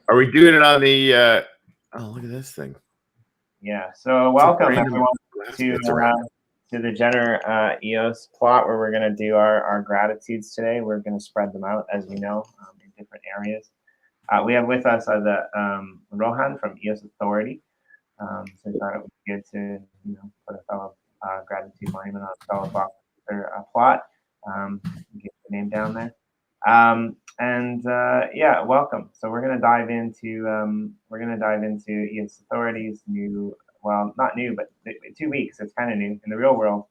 Are we doing it on the? Oh, look at this thing. Yeah. So welcome everyone to the Jenner EOS plot, where we're going to do our gratitudes today. We're going to spread them out, as you know, in different areas. We have with us the Rohan from EOS Authority. So I thought it would be good to put a fellow gratitude monument on a fellow box or plot. Get the name down there. Yeah, welcome. So we're gonna dive into EOS Authority's new, well, not new, but 2 weeks. It's kind of new in the real world.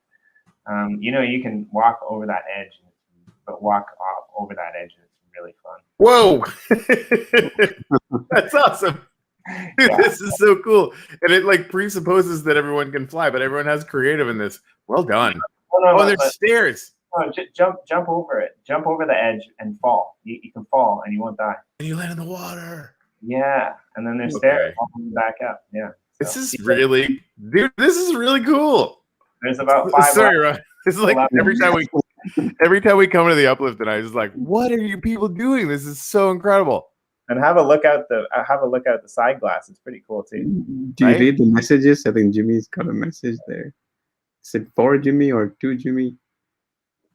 You can walk over that edge, but walk off over that edge, and it's really fun. Whoa, that's awesome. Dude, yeah. This is so cool. And it like presupposes that everyone can fly, but everyone has creative in this. Well done. There's stairs. No, jump over it. Jump over the edge and fall. You can fall and you won't die. And you land in the water. Yeah. And then there's stairs walking back up. Yeah. This is really, dude, this is really cool. There's about 5. Sorry, Ron. This is like every time we come to the Uplift tonight, it's like, what are you people doing? This is so incredible. And have a look out the side glass. It's pretty cool too. Do you read the messages? I think Jimmy's got a message there. Is it for Jimmy or to Jimmy?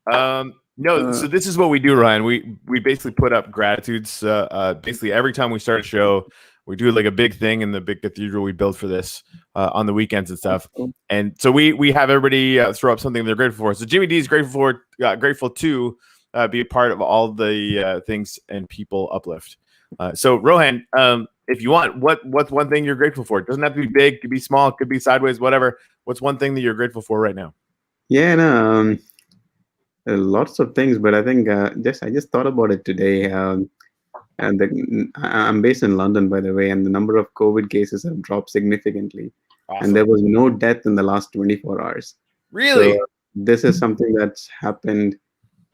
No. So this is what we do, Ryan. We basically put up gratitudes. Basically every time we start a show, we do like a big thing in the big cathedral we built for this on the weekends and stuff. And so we have everybody throw up something they're grateful for. So Jimmy D is grateful to be a part of all the things and people Uplift. So Rohan, if you want, what's one thing you're grateful for? It doesn't have to be big, it could be small, it could be sideways, whatever. What's one thing that you're grateful for right now? Yeah, no, lots of things, but I think I just thought about it today. And I'm based in London, by the way, and the number of COVID cases have dropped significantly. Awesome. And there was no death in the last 24 hours. Really? So this is something that's happened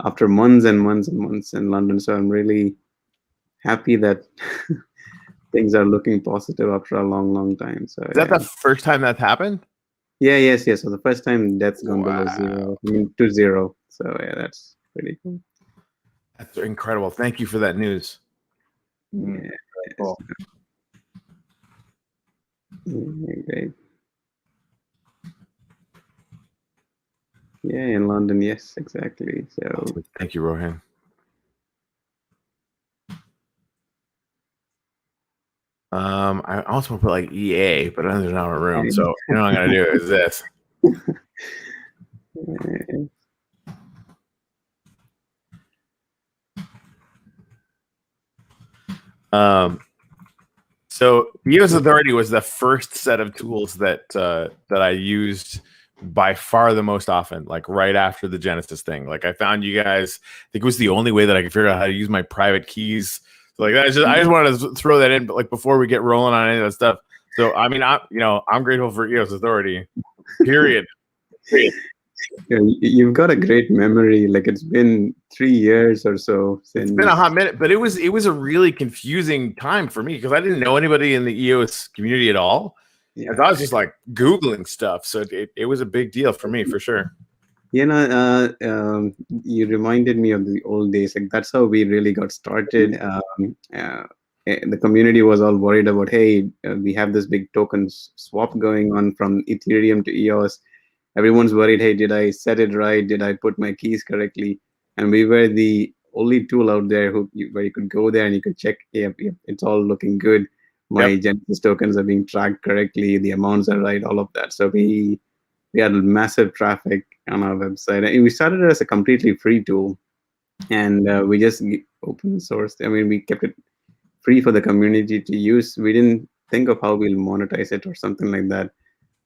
after months and months and months in London. So I'm really happy that things are looking positive after a long time. So is that the first time that's happened? Yes. So the first time death's gone below 0, to 0. So yeah, that's pretty cool. That's incredible. Thank you for that news. Yeah, cool. Great. Yeah, in London, yes, exactly. So thank you, Rohan. I also want to put like EA, but there's not a room, so what I'm gonna do is this. So EOS Authority was the first set of tools that I used by far the most often, like right after the Genesis thing. Like I found you guys, I think it was the only way that I could figure out how to use my private keys. So like I just wanted to throw that in, but like before we get rolling on any of that stuff. So I mean, I'm grateful for EOS Authority. Period. Yeah, you've got a great memory. Like it's been 3 years or so since. It's been a hot minute, but it was a really confusing time for me because I didn't know anybody in the EOS community at all. Yeah. I was just like Googling stuff, so it was a big deal for me for sure. You reminded me of the old days. Like that's how we really got started. The community was all worried about, hey, we have this big token swap going on from Ethereum to EOS. Everyone's worried, hey, did I set it right? Did I put my keys correctly? And we were the only tool out there where you could go there and you could check, yeah, it's all looking good. My Genesis tokens are being tracked correctly. The amounts are right, all of that. So we had massive traffic on our website. And we started it as a completely free tool. And we just open sourced. I mean, we kept it free for the community to use. We didn't think of how we'll monetize it or something like that.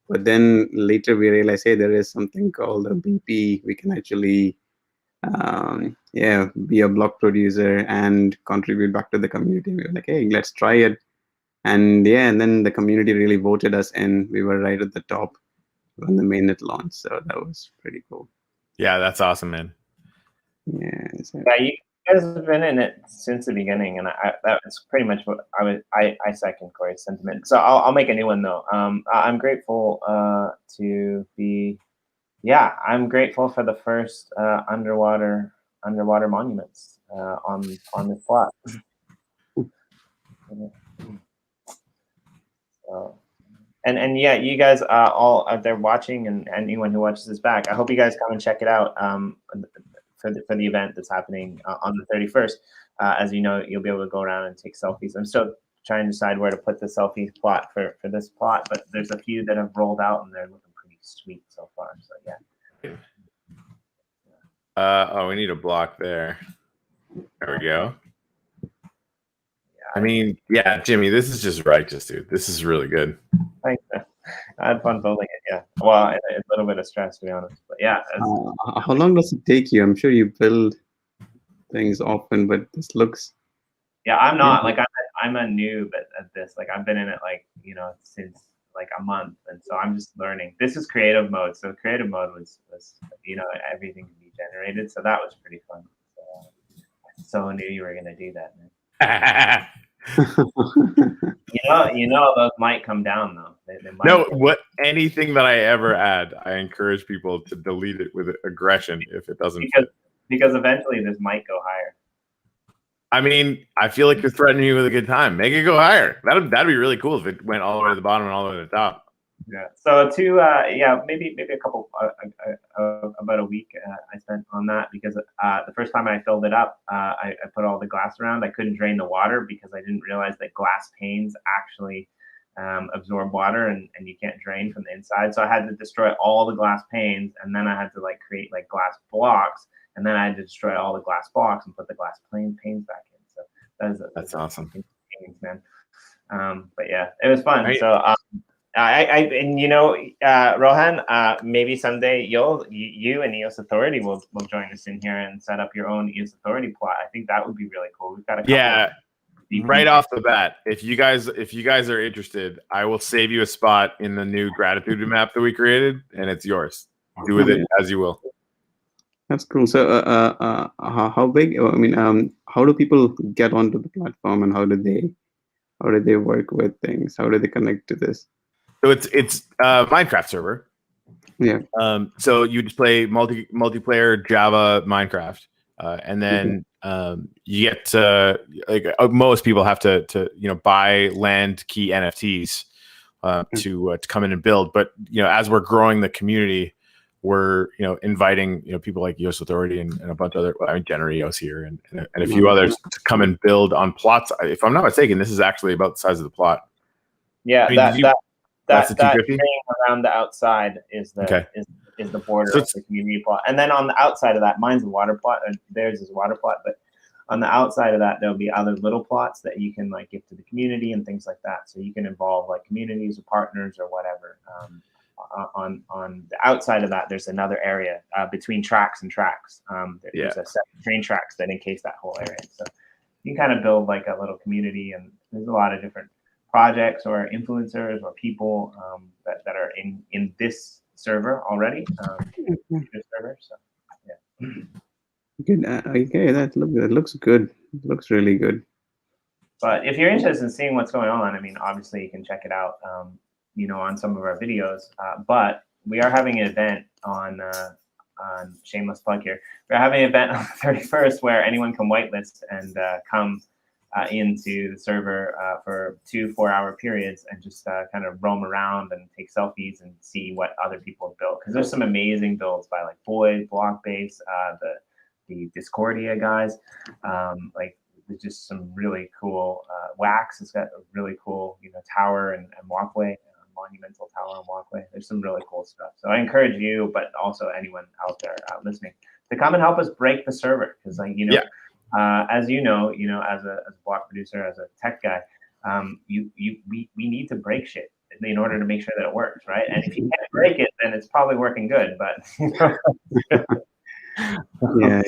But then later we realized, hey, there is something called a BP. We can actually, be a block producer and contribute back to the community. We were like, hey, let's try it. And then the community really voted us in. We were right at the top when the mainnet launched. So that was pretty cool. Yeah, that's awesome, man. Yeah. So. Yeah, you guys have been in it since the beginning, and that's pretty much what I second Corey's sentiment. So I'll make a new one though. I'm grateful to be, I'm grateful for the first underwater monuments on this plot. So, and yeah, you guys all out there watching, and anyone who watches this back, I hope you guys come and check it out for the event that's happening on the 31st. As you know, you'll be able to go around and take selfies. I'm still trying to decide where to put the selfie plot for this plot, but there's a few that have rolled out and they're looking pretty sweet so far. So yeah. Oh, we need a block there. There we go. I mean, yeah, Jimmy, this is just righteous, dude. This is really good. Thanks, man. I had fun building it. Yeah. Well, a little bit of stress, to be honest. But yeah. How long does it take you? I'm sure you build things often, but this looks. Yeah, I'm not like I'm a noob at this. Like I've been in it since like a month, and so I'm just learning. This is creative mode. So creative mode was everything can be generated. So that was pretty fun. So I knew you were gonna do that, man. Those might come down though. They might anything that I ever add, I encourage people to delete it with aggression if it doesn't because eventually this might go higher. I mean, I feel like you're threatening me with a good time. Make it go higher. That'd be really cool if it went all the way to the bottom and all the way to the top. Yeah. So maybe a couple about a week I spent on that because the first time I filled it up, I put all the glass around. I couldn't drain the water because I didn't realize that glass panes actually absorb water and you can't drain from the inside. So I had to destroy all the glass panes, and then I had to create glass blocks, and then I had to destroy all the glass blocks and put the glass panes back in. So that's awesome, man. But yeah, it was fun. Right. So. Rohan, maybe someday you and EOS Authority will join us in here and set up your own EOS Authority plot. I think that would be really cool. We've got a couple right off the bat. If you guys are interested, I will save you a spot in the new gratitude map that we created, and it's yours. Do with it as you will. That's cool. So, how big? I mean, how do people get onto the platform, and how do they work with things? How do they connect to this? So it's Minecraft server. Yeah. So you just play multiplayer Java Minecraft, and then you get to most people have to buy land key NFTs to come in and build. But as we're growing the community, we're inviting people like EOS Authority and a bunch of other Jenner EOS here and a few others to come and build on plots. If I'm not mistaken, this is actually about the size of the plot. Yeah, that thing around the outside is the border of the community plot, and then on the outside of that, mine's a water plot, and theirs is a water plot. But on the outside of that, there'll be other little plots that you can give to the community and things like that. So you can involve communities or partners or whatever. On the outside of that, there's another area between tracks and tracks. There's a set of train tracks that encase that whole area. So you can kind of build a little community, and there's a lot of different projects or influencers or people that are in this server already. This server, so yeah. Good. Okay, that looks good. It looks really good. But if you're interested in seeing what's going on, I mean, obviously you can check it out, on some of our videos. But we are having an event on shameless plug here. We're having an event on the 31st where anyone can whitelist and come into the server for 2 4-hour periods and just kind of roam around and take selfies and see what other people have built. Because there's some amazing builds by Boyd, Blockbase, the Discordia guys. There's just some really cool Wax has got a really cool tower and walkway, monumental tower and walkway. There's some really cool stuff. So I encourage you, but also anyone out there listening, to come and help us break the server. Because as you know, as a block producer, as a tech guy, we need to break shit in order to make sure that it works, right? And if you can't break it, then it's probably working good. But yeah.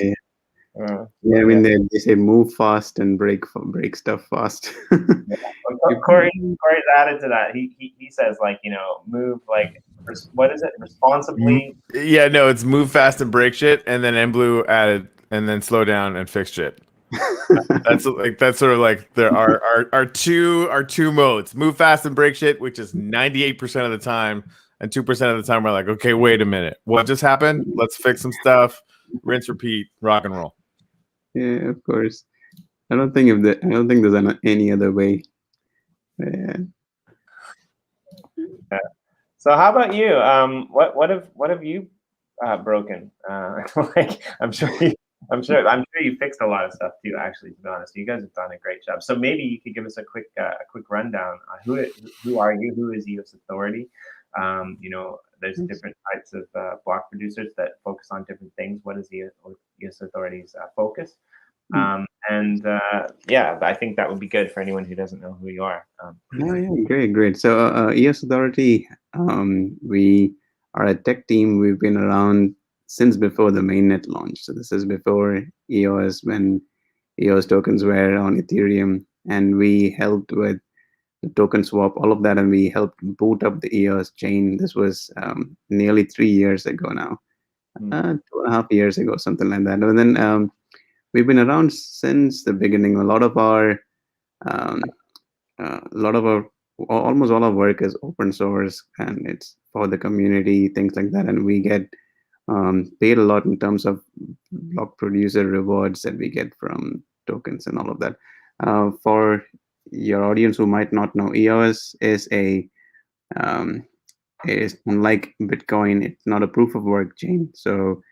I mean, they say move fast and break stuff fast. Corey's added to that. He says move what is it, responsibly? Yeah, no, it's move fast and break shit, and then MBlue added and then slow down and fix shit. That's sort of there are two modes: move fast and break shit, which is 98% of the time, and 2% of the time we're like, okay, wait a minute, what just happened? Let's fix some stuff. Rinse, repeat, rock and roll. Yeah, of course. I don't think there's any other way Yeah. So how about you? What have you broken? Like I'm sure you fixed a lot of stuff too. Actually, to be honest, you guys have done a great job. So maybe you could give us a quick rundown. Who are you? Who is EOS Authority? There's different types of block producers that focus on different things. What is EOS Authority's focus? Yeah, I think that would be good for anyone who doesn't know who you are. Yeah, great. So EOS Authority, we are a tech team. We've been around since before the mainnet launch. So this is before EOS, when EOS tokens were on Ethereum, and we helped with the token swap, all of that, and we helped boot up the EOS chain. This was nearly 3 years ago now, 2.5 years ago, something like that. And then we've been around since the beginning. Almost all our work is open source, and it's for the community, things like that. And we get paid a lot in terms of block producer rewards that we get from tokens and all of that. For your audience who might not know, EOS is unlike Bitcoin. It's not a proof of work chain. So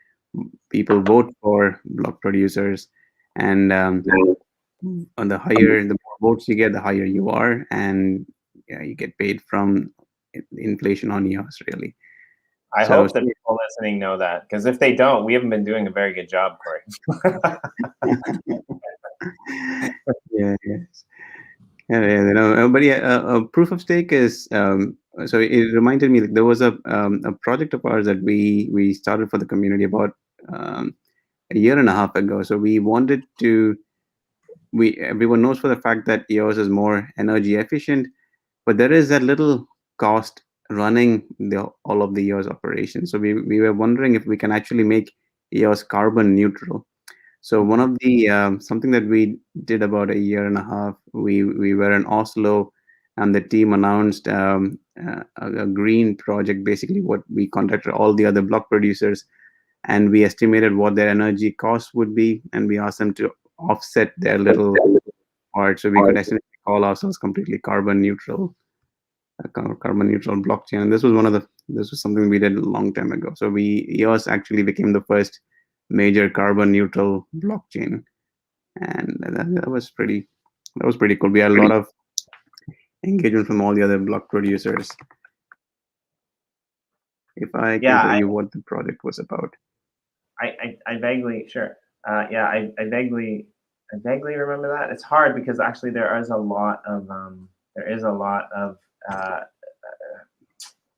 people vote for block producers, and on the more votes you get, the higher you are, and you get paid from inflation on EOS, really. I hope that people listening know that, because if they don't, we haven't been doing a very good job, Corey. But proof of stake is so it reminded me, like, there was a project of ours that we started for the community about a year and a half ago. So we wanted to. Everyone knows for the fact that EOS is more energy efficient, but there is that little cost running all of the EOS operations. So we were wondering if we can actually make EOS carbon neutral. So one of the something that we did about a year and a half, we were in Oslo, and the team announced a green project. Basically, what we contacted all the other block producers, and we estimated what their energy costs would be, and we asked them to offset their little part, so we could actually call ourselves completely carbon neutral blockchain. And this was something we did a long time ago. So EOS actually became the first major carbon neutral blockchain, and that was pretty cool. We had a lot of engagement from all the other block producers. If I can tell you what the project was about. I vaguely I vaguely remember that. It's hard because actually there is a lot of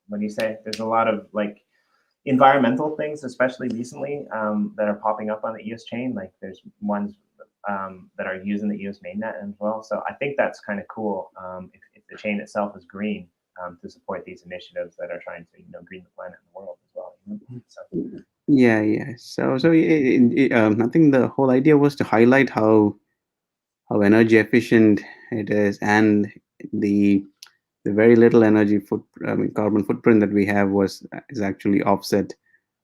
what do you say? There's a lot of like environmental things, especially recently, that are popping up on the EOS chain. Like there's ones that are using the EOS mainnet as well. So I think that's kind of cool if the chain itself is green, to support these initiatives that are trying to green the planet and the world as well. So. Yeah. So I think the whole idea was to highlight how energy efficient it is, and the very little energy carbon footprint that we have is actually offset.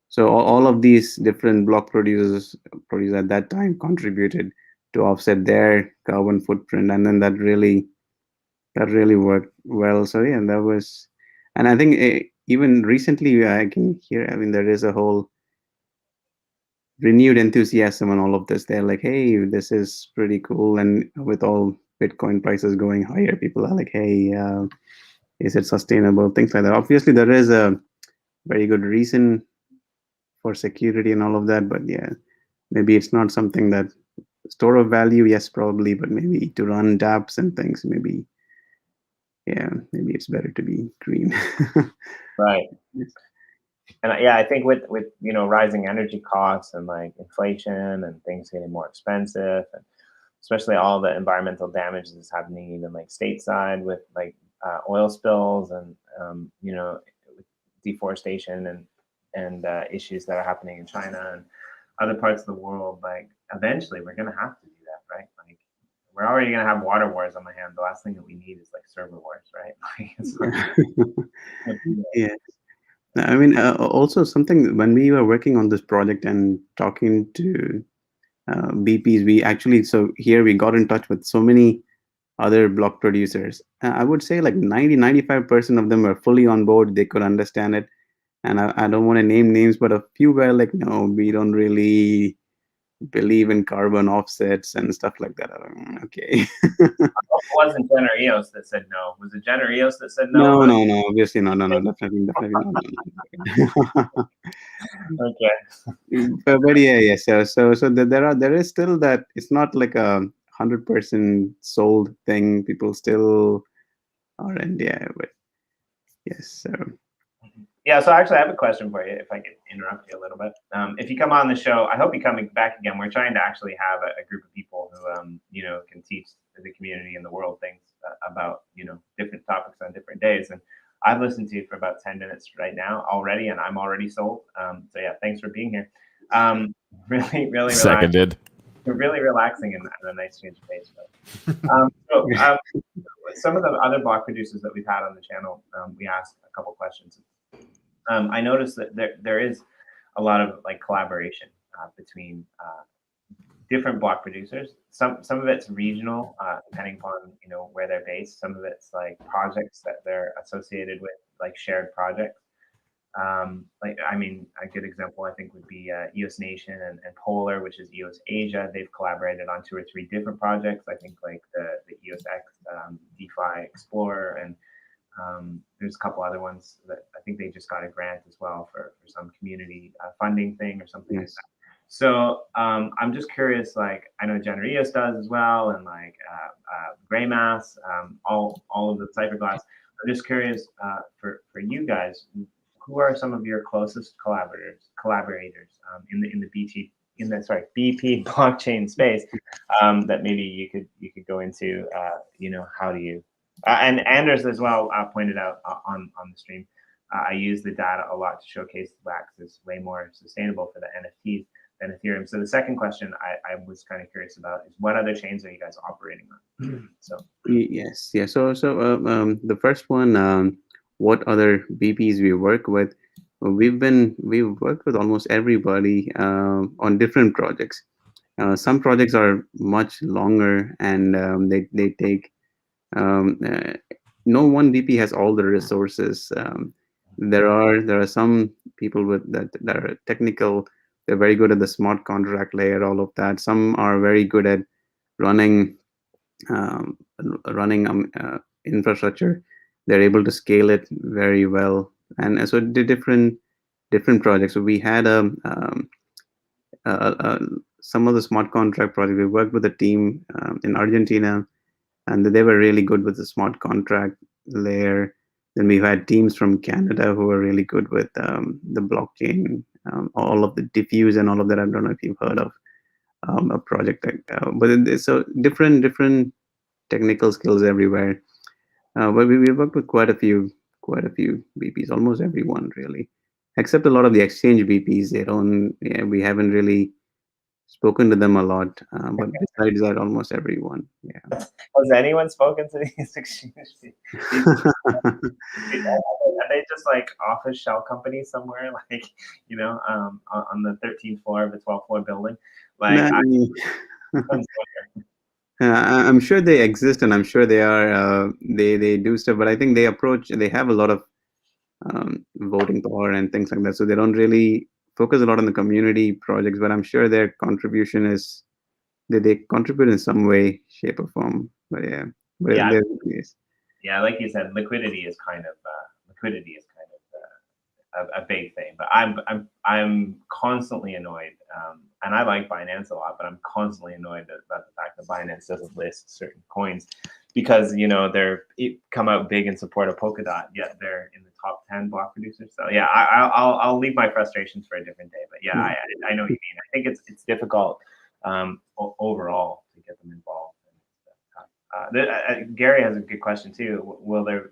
So all of these different block producers at that time contributed to offset their carbon footprint, and then that really worked well. So yeah, that was, and I think even recently I can hear. I mean, there is a whole renewed enthusiasm on all of this. They're like, hey, this is pretty cool, and with all Bitcoin prices going higher, people are like, hey, is it sustainable? Things like that. Obviously, there is a very good reason for security and all of that, but yeah, maybe it's not something that store of value. Yes, probably, but maybe to run dApps and things, maybe it's better to be green. Right. And I think with rising energy costs and like inflation and things getting more expensive, and especially all the environmental damage that's happening even like stateside with like oil spills and deforestation and issues that are happening in China and other parts of the world, like eventually we're gonna have to do that, right? Like we're already gonna have water wars on the hand. The last thing that we need is like server wars, right? Yeah. I mean, also something, when we were working on this project and talking to BPs, we actually, so here we got in touch with so many other block producers. I would say like 90-95% of them were fully on board. They could understand it. And I don't want to name names, but a few were like, no, we don't really believe in carbon offsets and stuff like that. Okay. It wasn't Jen or EOS that said no. Was it Jen or EOS that said no? No, obviously no, definitely not. Okay. But yeah. So there is still that. It's not like a 100% sold thing. People still are in, yeah, but yes. So. Yeah, so actually I have a question for you, if I could interrupt you a little bit. If you come on the show, I hope you come back again. We're trying to actually have a group of people who, you know, can teach the community and the world things about, you know, different topics on different days. And I've listened to you for about 10 minutes right now already, and I'm already sold. So yeah, thanks for being here. Really Seconded. Really relaxing and a nice change of pace. Some of the other block producers that we've had on the channel, we asked a couple questions. I noticed that there is a lot of like collaboration between different block producers. Some of it's regional, depending upon, you know, where they're based. Some of it's like projects that they're associated with, like shared projects. Like, I mean, a good example I think would be EOS Nation and Polar, which is EOS Asia. They've collaborated on 2 or 3 different projects. I think like the EOS X DeFi Explorer, and there's a couple other ones that I think they just got a grant as well for some community funding thing or something like that. So I'm just curious, like, I know Jen EOS does as well, and like Greymass, all of the Cypherglass. I'm just curious for you guys, who are some of your closest collaborators in the BP blockchain space that maybe you could go into? You know, how do you and Anders as well pointed out on the stream. I use the data a lot to showcase Wax is way more sustainable for the NFTs than Ethereum. So the second question I was kind of curious about is, what other chains are you guys operating on? So Yes. So the first one, what other BPs we work with? We've worked with almost everybody on different projects. Some projects are much longer, and they take. No one BP has all the resources. There are some people with that are technical. They're very good at the smart contract layer, all of that. Some are very good at running infrastructure. They're able to scale it very well, and so the different projects. So we had some of the smart contract projects. We worked with a team in Argentina, and they were really good with the smart contract layer. Then we've had teams from Canada who are really good with the blockchain, all of the diffuse and all of that. I don't know if you've heard of a project like but it's so different technical skills everywhere. But we worked with quite a few BPs, almost everyone really, except a lot of the exchange BPs. They don't. Yeah, we haven't really spoken to them a lot. But besides that, almost everyone. Yeah. Has anyone spoken to these exchange BPs? Are they just like office shell companies somewhere, like, you know, on the 13th floor of the 12th floor building? Like, I'm sure they exist, and I'm sure they are. They do stuff, but I think they have a lot of voting power and things like that, so they don't really focus a lot on the community projects. But I'm sure their contribution is they contribute in some way, shape, or form. But yeah, yeah, like you said, liquidity is kind of a big thing. But I'm constantly annoyed, and I like Binance a lot, but I'm constantly annoyed about the fact that Binance doesn't list certain coins, because, you know, they're come out big in support of Polkadot, yet they're in the top 10 block producers. So yeah, I'll leave my frustrations for a different day. But yeah, I know what you mean. I think it's difficult overall to get them involved. Gary has a good question too. Will you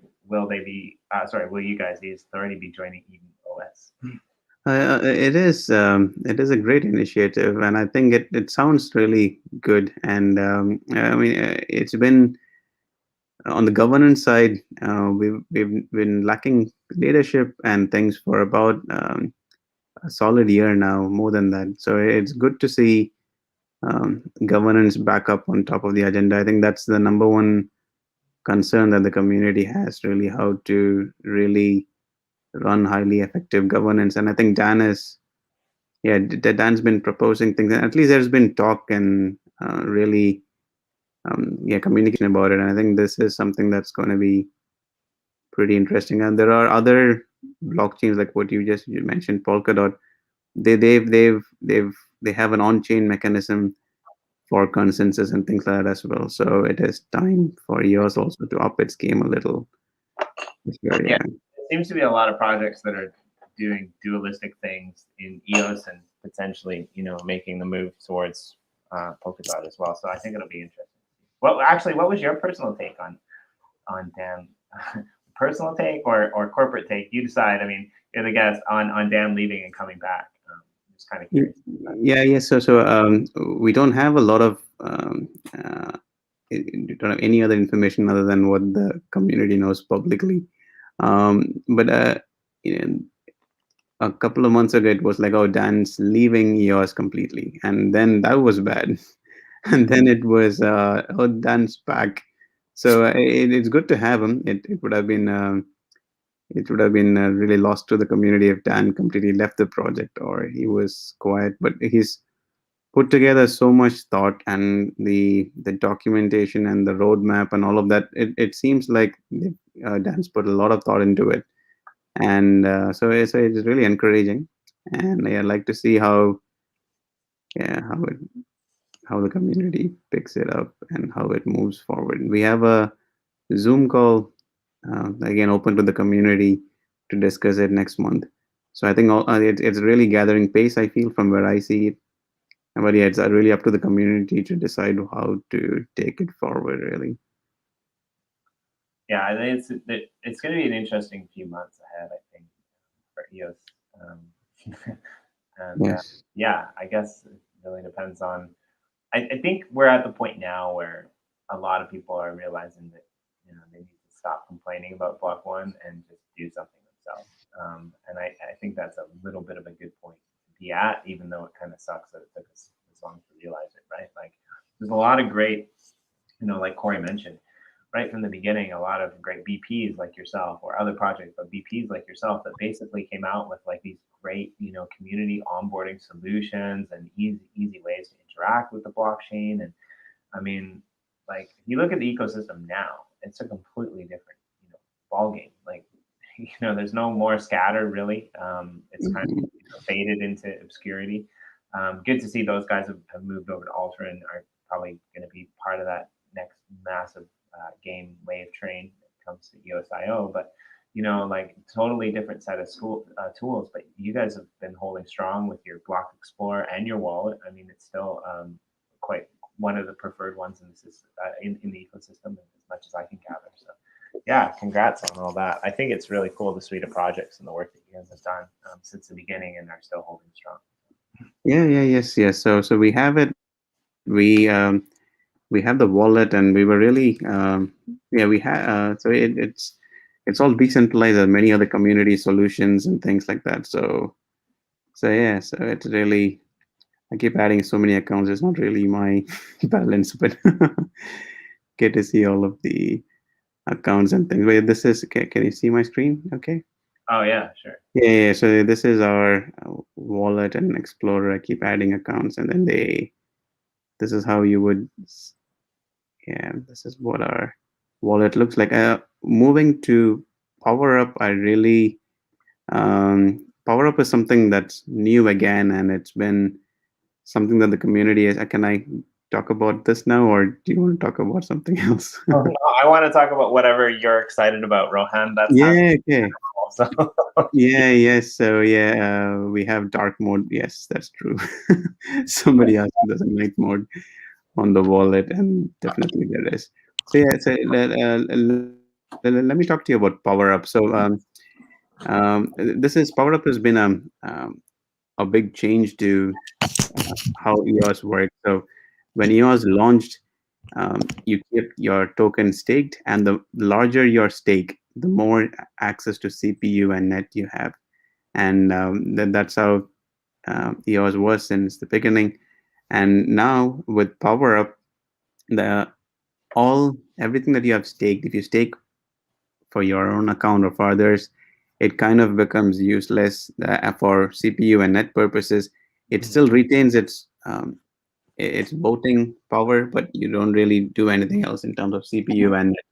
guys, the Authority, be joining EOS? It is a great initiative, and I think it sounds really good. And I mean, it's been on the governance side. We've been lacking leadership and things for about a solid year now, more than that. So it's good to see governance back up on top of the agenda. I think that's the number one concern that the community has, really how to really run highly effective governance. And I think Dan's been proposing things, and at least there's been talk and really communication about it. And I think this is something that's going to be pretty interesting. And there are other blockchains like what you mentioned, Polkadot. They have an on-chain mechanism for consensus and things like that as well. So it is time for EOS also to up its game a little. Yeah, there seems to be a lot of projects that are doing dualistic things in EOS and potentially, making the move towards Polkadot as well. So I think it'll be interesting. Well, actually, what was your personal take on Dan? Personal take or corporate take? You decide. I mean, you're the guest on Dan leaving and coming back. Just kind of curious. So we don't have a lot of don't have any other information other than what the community knows publicly. But a couple of months ago, it was like, oh, Dan's leaving EOS completely, and then that was bad. And then it was, oh, Dan's back. So it's good to have him. It would have been really lost to the community if Dan completely left the project or he was quiet. But he's put together so much thought, and the documentation and the roadmap and all of that. It seems like Dan's put a lot of thought into it, and so it's really encouraging. And I'd like to see how the community picks it up and how it moves forward. We have a Zoom call again open to the community to discuss it next month. So I think it's really gathering pace, I feel, from where I see it. But yeah, it's really up to the community to decide how to take it forward, really. Yeah, I think it's going to be an interesting few months ahead, I think, for EOS. And Yes. I guess it really depends on. I think we're at the point now where a lot of people are realizing that they need to stop complaining about Block One and just do something themselves. And I think that's a little bit of a good point to be at, even though it kind of sucks that it took us this long to realize it, right? Like there's a lot of great, like Corey mentioned, right from the beginning, a lot of great BPs like yourself or other projects, but BPs like yourself that basically came out with like these great, community onboarding solutions and easy ways to interact with the blockchain. And I mean, like if you look at the ecosystem now, it's a completely different, ball game. Like, there's no more scatter really. It's kind of faded into obscurity. Good to see those guys have moved over to Ultra and are probably going to be part of that next massive game wave train when it comes to EOSIO. But like totally different set of tools, but you guys have been holding strong with your Block Explorer and your wallet. I mean, it's still quite one of the preferred ones in the ecosystem as much as I can gather. So yeah, congrats on all that. I think it's really cool, the suite of projects and the work that you guys have done since the beginning and are still holding strong. Yes. So we have it. We have the wallet, and we were really we had so it's all decentralized as many other community solutions and things like that. So it's really, I keep adding so many accounts. It's not really my balance, but get to see all of the accounts and things. Wait, this is, can you see my screen? Okay. Oh yeah, sure. Yeah. So this is our wallet and Explorer. I keep adding accounts, and then this is how you would. Yeah, this is what our wallet looks like. Moving to PowerUp, I really PowerUp is something that's new again, and it's been something that the community is. Can I talk about this now, or do you want to talk about something else? Oh, no, I want to talk about whatever you're excited about, Rohan. That's okay. Also. Yes. So we have dark mode. Yes, that's true. Somebody asked if there's a night mode on the wallet, and definitely there is. So let me talk to you about PowerUp. So PowerUp has been a big change to how EOS works. So when EOS launched, you keep your token staked, and the larger your stake, the more access to CPU and net you have. And that's how EOS was since the beginning. And now with PowerUp, everything that you have staked, if you stake for your own account or for others, it kind of becomes useless for CPU and net purposes. It still retains its voting power, but you don't really do anything else in terms of CPU and net.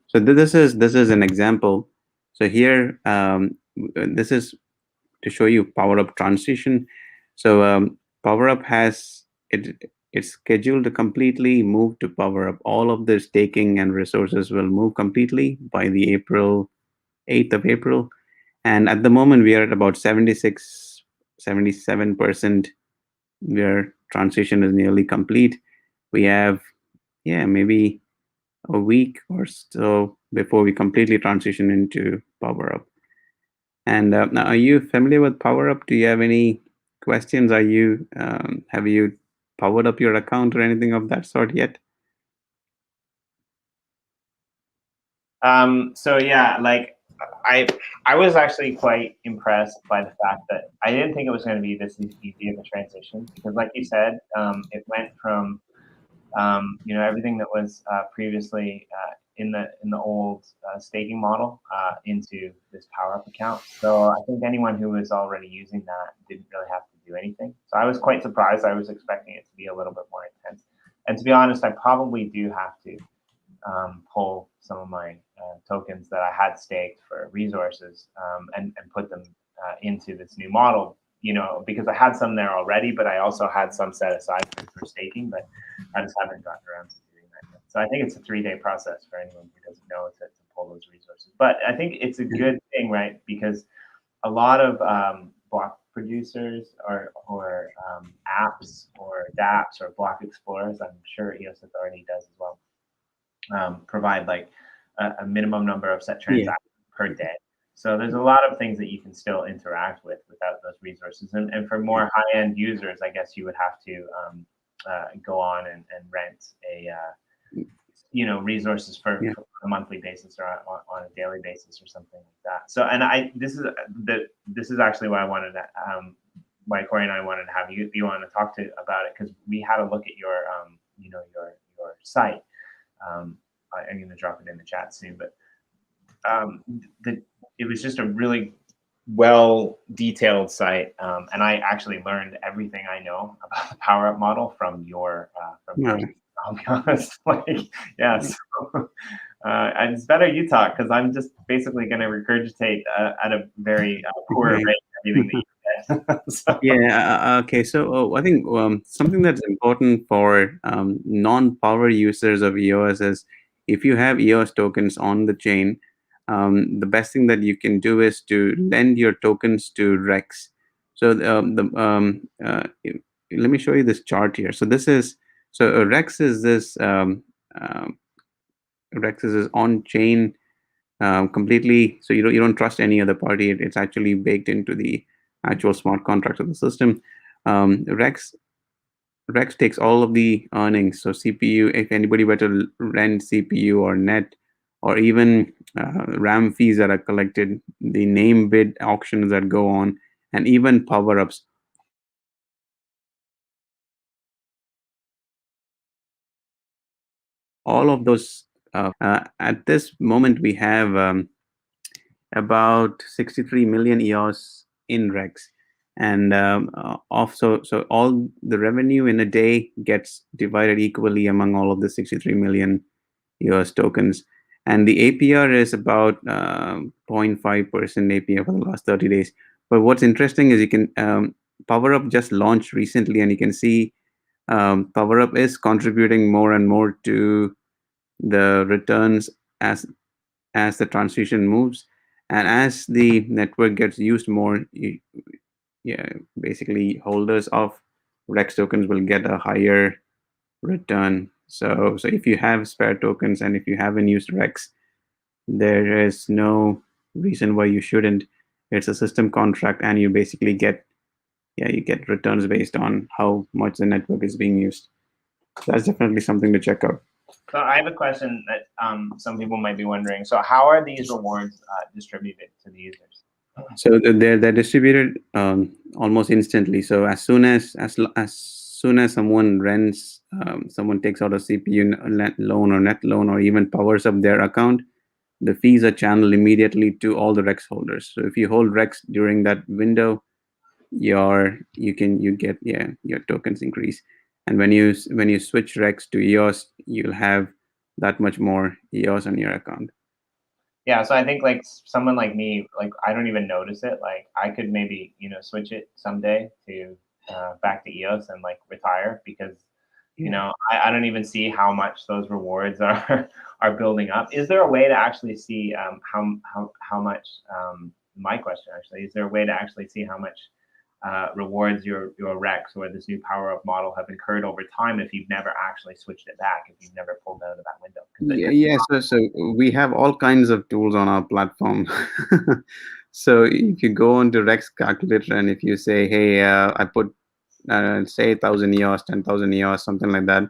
So this is an example. So here, this is to show you PowerUp transition. So PowerUp has it's scheduled to completely move to PowerUp. All of the staking and resources will move completely by the 8th of April. And at the moment, we are at about 76, 77%, where transition is nearly complete. We have, maybe a week or so before we completely transition into PowerUp. And now, are you familiar with PowerUp? Do you have any questions? Have you powered up your account or anything of that sort yet? So yeah, like I was actually quite impressed by the fact that I didn't think it was going to be this easy of a transition, because like you said, it went from everything that was previously in the old staking model into this PowerUp account. So I think anyone who was already using that didn't really have to do anything. So I was quite surprised. I was expecting it to be a little bit more intense. And to be honest, I probably do have to pull some of my tokens that I had staked for resources and put them into this new model, because I had some there already, but I also had some set aside for staking, but I just haven't gotten around to doing that yet. So I think it's a 3-day process for anyone who doesn't know to pull those resources. But I think it's a good thing, right? Because a lot of block producers or apps or dApps or block explorers, I'm sure EOS Authority does as well, provide like a minimum number of set transactions per day. So there's a lot of things that you can still interact with without those resources. And for more high-end users, I guess you would have to go on and rent resources for a monthly basis or on a daily basis or something like that. So, and this is actually why I wanted to, why Corey and I wanted to have you on to talk about it, because we had a look at your your site. I'm going to drop it in the chat soon, but it was just a really well detailed site, and I actually learned everything I know about the PowerUp model from your I'll be honest, so and it's better you talk, because I'm just basically going to regurgitate at a very poor rate everything that you said. Okay. So I think something that's important for non-power users of EOS is, if you have EOS tokens on the chain, the best thing that you can do is to lend your tokens to Rex. So let me show you this chart here. So Rex is this on-chain completely. So you don't trust any other party. It's actually baked into the actual smart contract of the system. Rex takes all of the earnings. So CPU, if anybody were to rent CPU or net, or even RAM fees that are collected, the name bid auctions that go on, and even PowerUps, all of those. At this moment, we have about 63 million EOS in Rex. And so all the revenue in a day gets divided equally among all of the 63 million EOS tokens. And the APR is about 0.5% APR for the last 30 days. But what's interesting is you can PowerUp just launched recently, and you can see PowerUp is contributing more and more to the returns as the transition moves. And as the network gets used more, basically holders of Rex tokens will get a higher return. So if you have spare tokens and if you haven't used Rex, there is no reason why you shouldn't. It's a system contract, and you basically get returns based on how much the network is being used. That's definitely something to check out. So I have a question that some people might be wondering. So how are these rewards distributed to the users? So they're distributed almost instantly. So as soon as someone rents someone takes out a CPU loan or net loan or even powers up their account, the fees are channeled immediately to all the Rex holders. So if you hold Rex during that window, you get your tokens increase. And when you switch Rex to EOS, you'll have that much more EOS on your account. Yeah, so I think like someone like me, like I don't even notice it. Like I could maybe switch it someday to back to EOS and like retire because I don't even see how much those rewards are building up. Is there a way to actually see how much? My question actually is there a way to actually see how much rewards your Rex or this new PowerUp model have incurred over time if you've never actually switched it back, if you've never pulled out of that window? So we have all kinds of tools on our platform. So if you go on to Rex Calculator and if you say, hey, I put say 1,000 EOS, 10,000 EOS, something like that,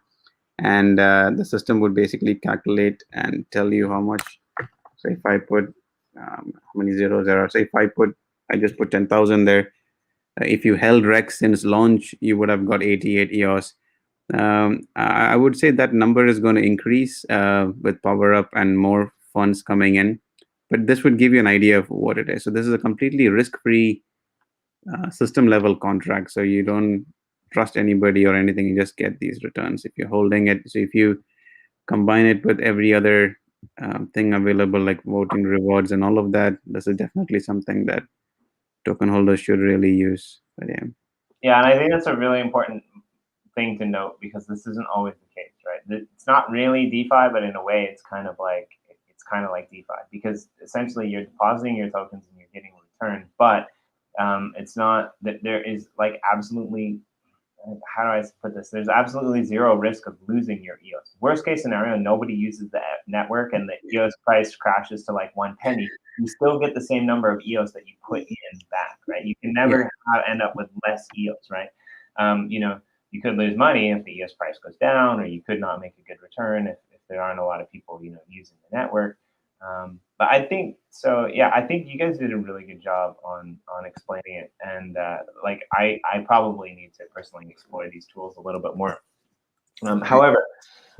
and the system would basically calculate and tell you how much. So if I put how many zeros there are, so if I just put 10,000 there. If you held Rex since launch, you would have got 88 EOS. I would say that number is going to increase with PowerUp and more funds coming in. But this would give you an idea of what it is. So this is a completely risk-free system level contract. So you don't trust anybody or anything. You just get these returns if you're holding it. So if you combine it with every other thing available, like voting rewards and all of that, this is definitely something that token holders should really use. But yeah, and I think that's a really important thing to note because this isn't always the case, right? It's not really DeFi, but in a way, it's kind of like DeFi because essentially you're depositing your tokens and you're getting a return, but it's not that there is like absolutely. How do I put this? There's absolutely zero risk of losing your EOS. Worst case scenario, nobody uses the network and the EOS price crashes to like 1 penny. You still get the same number of EOS that you put in back, right? You can never end up with less EOS, right? You could lose money if the EOS price goes down, or you could not make a good return if there aren't a lot of people, using the network. But I think so. Yeah, I think you guys did a really good job on explaining it, and like I probably need to personally explore these tools a little bit more. However,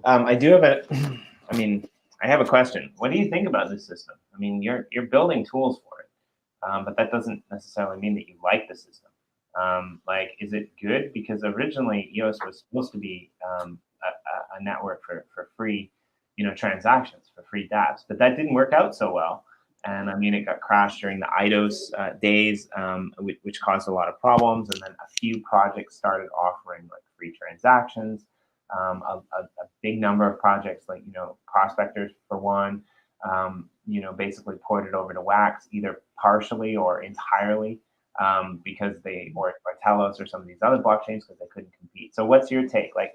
I do have I have a question. What do you think about this system? I mean, you're building tools for it, but that doesn't necessarily mean that you like the system. Like, is it good? Because originally EOS was supposed to be a network for free, transactions, for free dApps, but that didn't work out so well. And I mean, it got crashed during the IDOS days, which caused a lot of problems. And then a few projects started offering like free transactions. A big number of projects, like Prospectors for one, basically ported over to Wax either partially or entirely because they or Telos or some of these other blockchains because they couldn't compete. So what's your take? Like,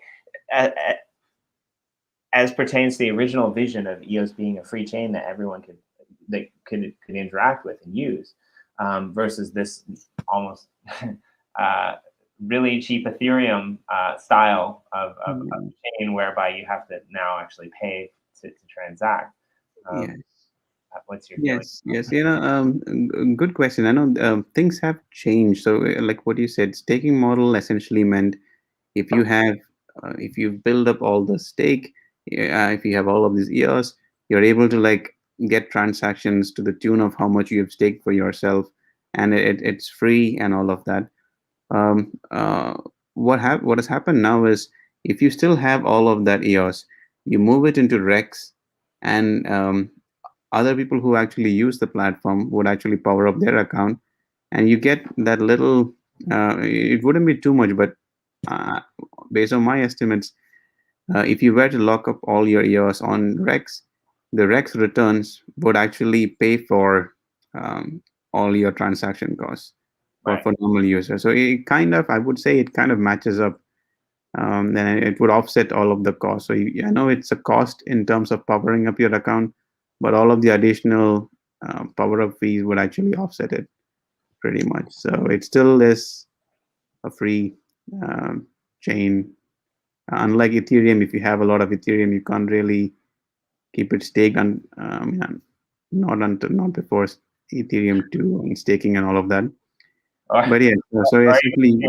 as pertains to the original vision of EOS being a free chain that everyone could interact with and use, versus this almost really cheap Ethereum style of chain whereby you have to now actually pay to transact. What's your feeling? Yes. Good question. I know things have changed. So, like what you said, staking model essentially meant if you build up all the stake, if you have all of these EOS, you're able to like get transactions to the tune of how much you have staked for yourself, and it's free and all of that. What has happened now is if you still have all of that EOS, you move it into Rex, and other people who actually use the platform would actually power up their account, and you get that little. It wouldn't be too much, but based on my estimates, if you were to lock up all your EOS on Rex, the Rex returns would actually pay for all your transaction costs for normal users. So it I would say it kind of matches up. Then it would offset all of the costs. So I know it's a cost in terms of powering up your account, but all of the additional power-up fees would actually offset it pretty much. So it still is a free chain. Unlike Ethereum, if you have a lot of Ethereum, you can't really keep it staked not before Ethereum 2 and staking and all of that. But yeah, so essentially.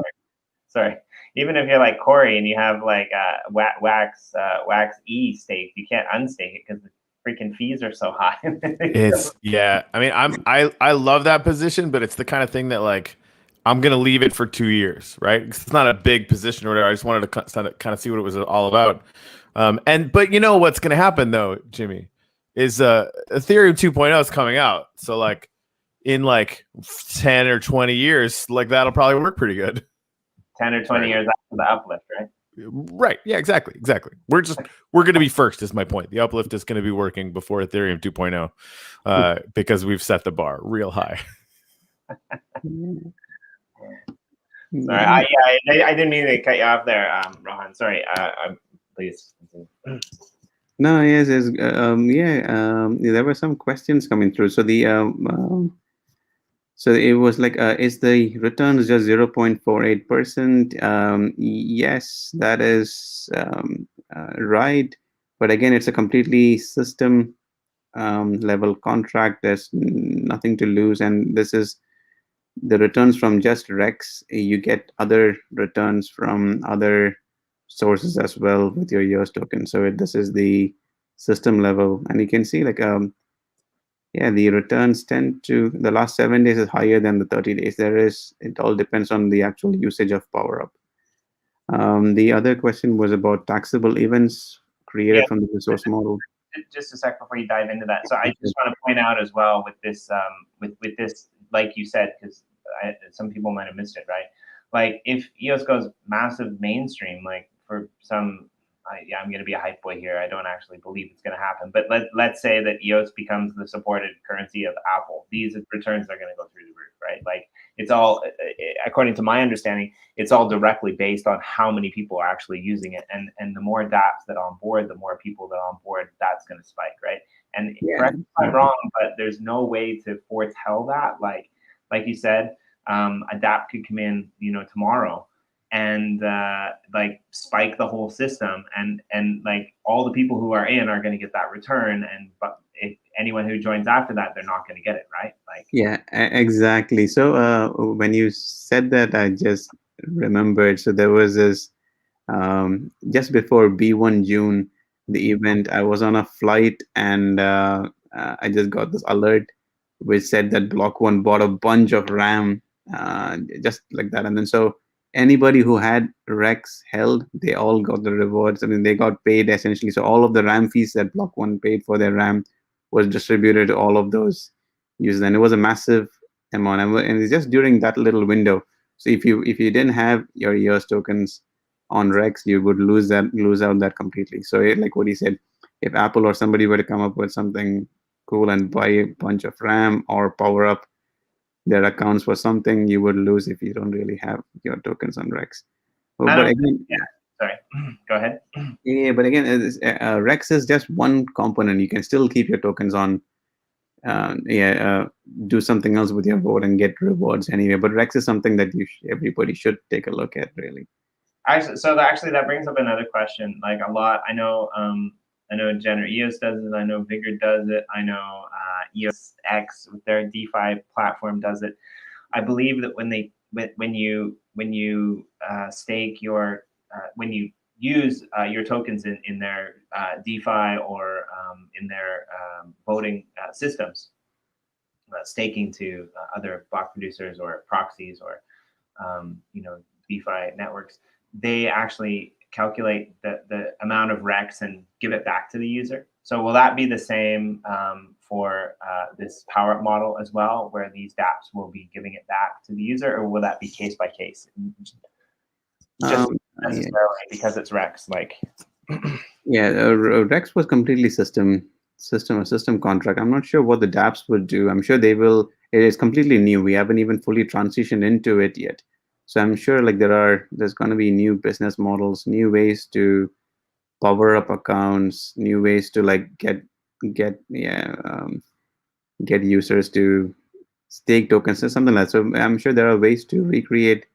Sorry. even if you're like Corey and you have like wax E stake, you can't unstake it because the freaking fees are so high. Yeah. I mean, I love that position, but it's the kind of thing that like I'm gonna leave it for 2 years, right? 'Cause it's not a big position or whatever. I just wanted to kind of see what it was all about. But you know what's gonna happen though, Jimmy, is Ethereum 2.0 is coming out. So like in like 10 or 20 years, like that'll probably work pretty good. 10 or 20 years after the uplift, right? Right. Yeah, exactly. We're going to be first is my point. The uplift is going to be working before Ethereum 2.0 because we've set the bar real high. Sorry, I didn't mean to cut you off there, Rohan. Sorry. Please. No, yes, there were some questions coming through. So so it was like, is the returns just 0.48%? Yes, that is right. But again, it's a completely system level contract. There's nothing to lose, and this is the returns from just Rex. You get other returns from other sources as well with your EOS token. So this is the system level, and you can see like yeah, the returns tend to, the last 7 days is higher than the 30 days. It all depends on the actual usage of PowerUp. The other question was about taxable events created from the resource model. Just a sec before you dive into that. So I just want to point out as well with this, with this, like you said, because some people might have missed it, right? Like if EOS goes massive mainstream, like for some, yeah, I'm going to be a hype boy here. I don't actually believe it's going to happen, but let's say that EOS becomes the supported currency of Apple. These returns are going to go through the roof, right? Like it's all, according to my understanding, it's all directly based on how many people are actually using it, and the more dApps that onboard, the more people that onboard, that's going to spike, right? And correct me if I'm wrong, but there's no way to foretell that. Like you said, a dApp could come in, tomorrow, and like spike the whole system, and like all the people who are in are going to get that return, but if anyone who joins after that, they're not going to get it, right? Like yeah, exactly. So when you said that, I just remembered. So there was this just before B1 June, the event. I was on a flight, and I just got this alert which said that Block One bought a bunch of RAM, just like that, and then so anybody who had Rex held, they all got the rewards. I mean, they got paid essentially. So all of the RAM fees that Block One paid for their RAM was distributed to all of those users, and it was a massive amount. And it's just during that little window. So if you didn't have your EOS tokens on Rex, you would lose out that completely. So like what he said, if Apple or somebody were to come up with something cool and buy a bunch of RAM or PowerUp their accounts for something, you would lose if you don't really have your tokens on Rex. But again, yeah, sorry, go ahead. Yeah, but again, Rex is just one component. You can still keep your tokens on. Do something else with your board and get rewards anyway. But Rex is something that everybody should take a look at, really. Actually, that brings up another question. Like a lot, I know Gener EOS does it. I know Vigor does it. I know EOSX with their DeFi platform does it. I believe that when you stake your when you use your tokens in their DeFi or in their voting systems, staking to other block producers or proxies or DeFi networks, they actually calculate the amount of Rex and give it back to the user. So will that be the same for this PowerUp model as well, where these dApps will be giving it back to the user, or will that be case by case? Just necessarily because it's Rex, like. Yeah, Rex was completely system contract. I'm not sure what the dApps would do. I'm sure they will. It is completely new. We haven't even fully transitioned into it yet. So I'm sure like there's going to be new business models, new ways to power up accounts, new ways to like get users to stake tokens or something like that. So I'm sure there are ways to recreate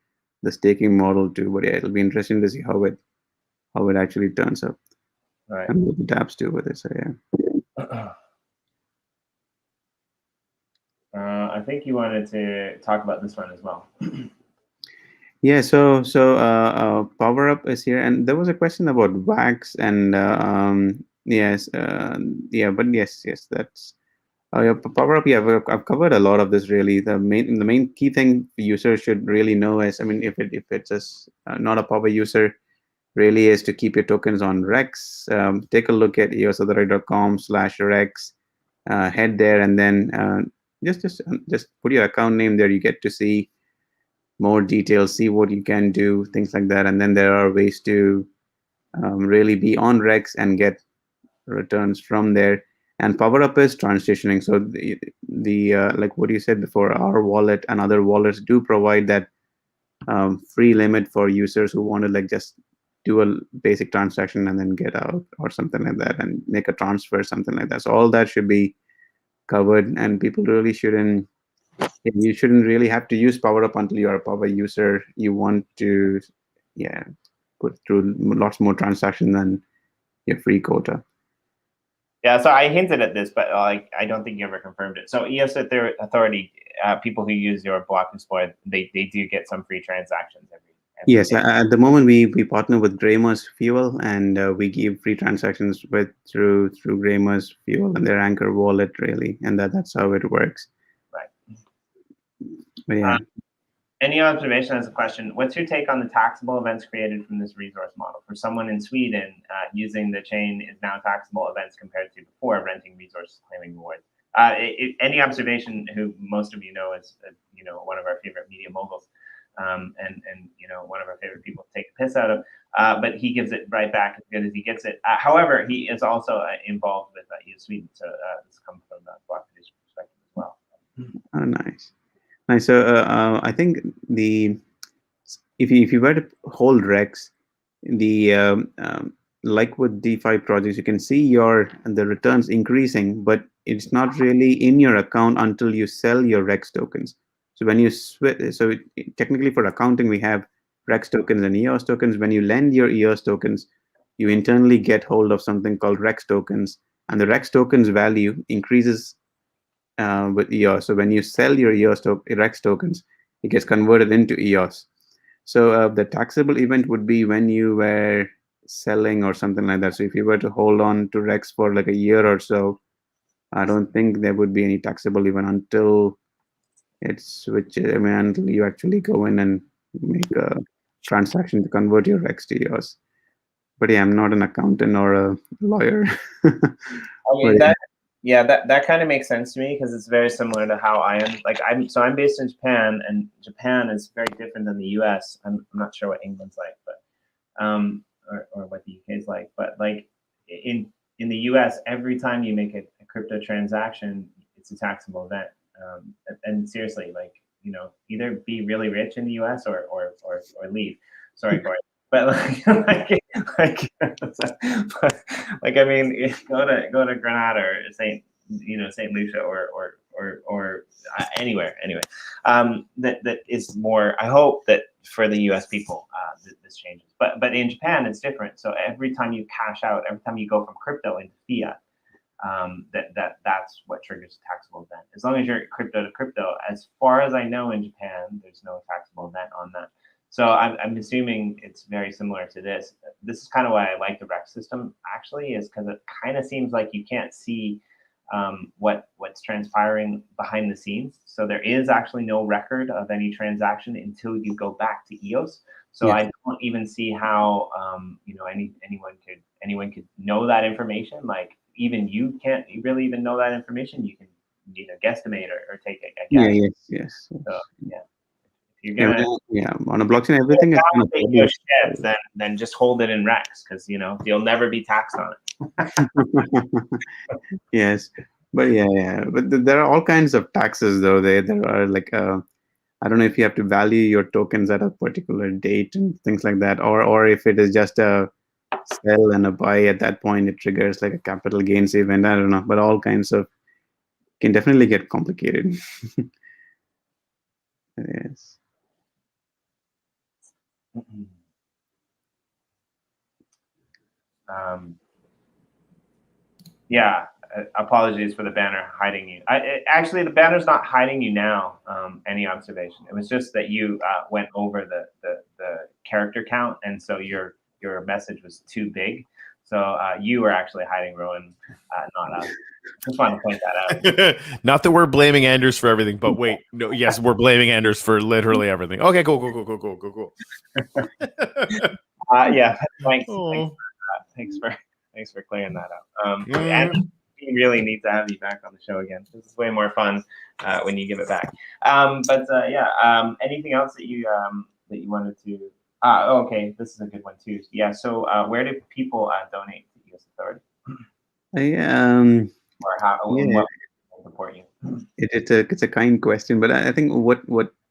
the staking model too. But yeah, it'll be interesting to see how it actually turns up. Right. And what the dApps do with it. So yeah. I think you wanted to talk about this one as well. Yeah, PowerUp is here, and there was a question about wax, and yes, yeah, but yes, that's yeah, PowerUp. Yeah, I've covered a lot of this really. The main key thing users should really know is, I mean, if it's just not a Power user, really is to keep your tokens on Rex. Take a look at eosauthority.com/Rex. Head there, and then just put your account name there. You get to see more details, see what you can do, things like that. And then there are ways to really be on Rex and get returns from there. And PowerUp is transitioning. So the like what you said before, our wallet and other wallets do provide that free limit for users who want to like just do a basic transaction and then get out or something like that and make a transfer, something like that. So all that should be covered, and people really shouldn't. You shouldn't really have to use PowerUp until you are a Power user. You want to, yeah, put through lots more transactions than your free quota. Yeah, so I hinted at this, but like I don't think you ever confirmed it. So EOS Authority, people who use your block exploit, they do get some free transactions every Yes, day. at the moment we partner with Graymer's Fuel, and we give free transactions through Graymer's Fuel and their Anchor wallet really, and that's how it works. Right. But yeah. Any observation as a question? What's your take on the taxable events created from this resource model? For someone in Sweden, using the chain is now taxable events compared to before renting resources claiming rewards. Any observation? Who most of you know is one of our favorite media moguls, and one of our favorite people to take the piss out of. But he gives it right back as good as he gets it. However, he is also involved with EOS Sweden, so this comes from the block producer perspective as well. Oh, nice. Nice. So I think if you were to hold Rex, like with DeFi projects, you can see the returns increasing, but it's not really in your account until you sell your Rex tokens. So when you technically for accounting, we have Rex tokens and EOS tokens. When you lend your EOS tokens, you internally get hold of something called Rex tokens, and the Rex tokens value increases with EOS. So when you sell your Rex tokens, it gets converted into EOS. So the taxable event would be when you were selling or something like that. So if you were to hold on to Rex for like a year or so, I don't think there would be any taxable event until until you actually go in and make a transaction to convert your Rex to EOS. But yeah, I'm not an accountant or a lawyer. That kind of makes sense to me because it's very similar to how I am. Like I'm based in Japan, and Japan is very different than the U.S. I'm not sure what England's like, but or what the UK is like. But like in the U.S., every time you make a crypto transaction, it's a taxable event. And seriously, like either be really rich in the U.S. or leave. Sorry, Corey. But like I mean, go to Granada or Saint Lucia or anywhere. Anyway, that is more. I hope that for the U.S. people, this changes. But in Japan, it's different. So every time you cash out, every time you go from crypto into fiat, that's what triggers a taxable event. As long as you're crypto to crypto, as far as I know, in Japan, there's no taxable event on that. So I'm assuming it's very similar to this. This is kind of why I like the Rex system, actually, is because it kind of seems like you can't see what's transpiring behind the scenes. So there is actually no record of any transaction until you go back to EOS. So I don't even see how anyone could know that information. Like even you can't really even know that information. You can guesstimate or take a guess. Yes. So yeah. You're gonna on a blockchain, everything is kind of your shit, then just hold it in Rex because you'll never be taxed on it. Yes, but but there are all kinds of taxes though. There are like I don't know if you have to value your tokens at a particular date and things like that, or if it is just a sell and a buy at that point, it triggers like a capital gains event. I don't know, but all kinds of can definitely get complicated. Yes. Yeah, apologies for the banner hiding you. Actually, the banner's not hiding you now. Any observation? It was just that you went over the character count, and so your message was too big. So you were actually hiding Rohan, not us. Just wanted to point that out. Not that we're blaming Anders for everything, but wait, no, yes, we're blaming Anders for literally everything. Okay, cool. Yeah, thanks for clearing that up. And we really need to have you back on the show again. This is way more fun when you give it back. Anything else that you wanted to? Okay, this is a good one too. Yeah. So where do people donate to EOS Authority? Or how? What support you? It's a kind question, but I think what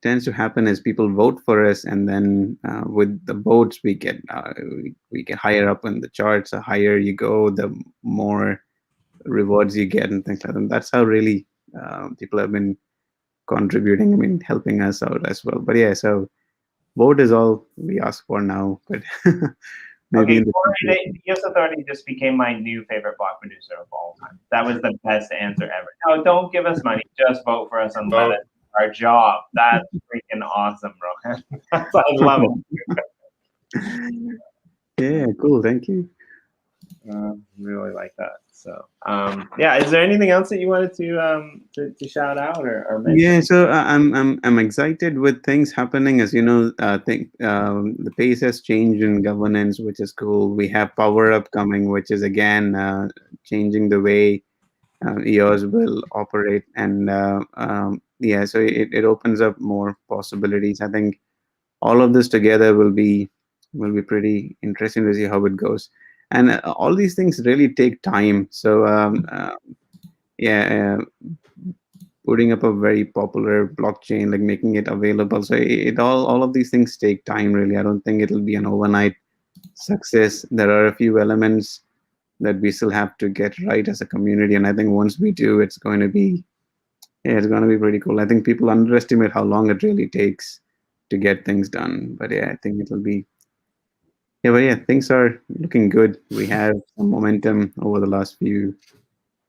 tends to happen is people vote for us, and then with the votes we get higher up in the charts. The higher you go, the more rewards you get and things like that. And that's how really people have been contributing. I mean, helping us out as well. But yeah, so vote is all we ask for now. But maybe EOS Authority just became my new favorite block producer of all time. That was the best answer ever. No, don't give us money. Just vote for us and let us do our job. That's freaking awesome, Rohan. I love it. Yeah, cool. Thank you. Really like that. So, is there anything else that you wanted to shout out or mention? Yeah, so I'm excited with things happening. As you know, I think the pace has changed in governance, which is cool. We have PowerUp coming, which is again changing the way EOS will operate, and so it opens up more possibilities. I think all of this together will be pretty interesting to see how it goes. And all these things really take time. So putting up a very popular blockchain, like making it available. So all of these things take time, really. I don't think it'll be an overnight success. There are a few elements that we still have to get right as a community. And I think once we do, it's going to be pretty cool. I think people underestimate how long it really takes to get things done. But yeah, I think it'll be. Things are looking good. We have some momentum over the last few